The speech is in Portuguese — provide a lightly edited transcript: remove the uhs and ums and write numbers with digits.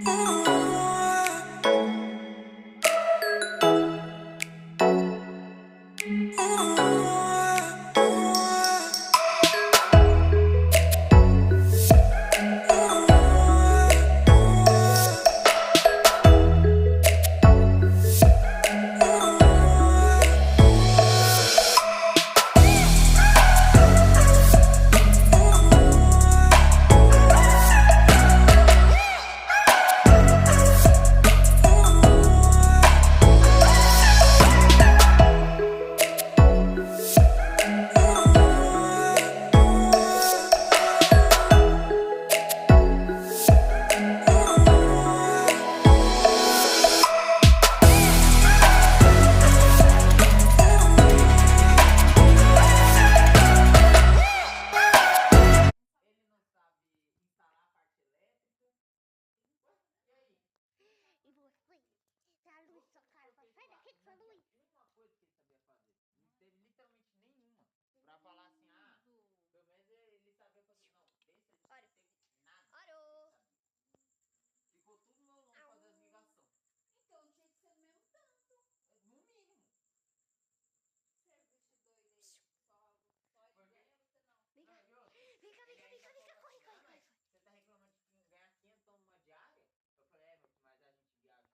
E você? Tá a luz, sua cara. Sai daqui com essa luz. Nenhuma coisa que ele sabia fazer. Não teve literalmente nenhuma. Pra falar assim,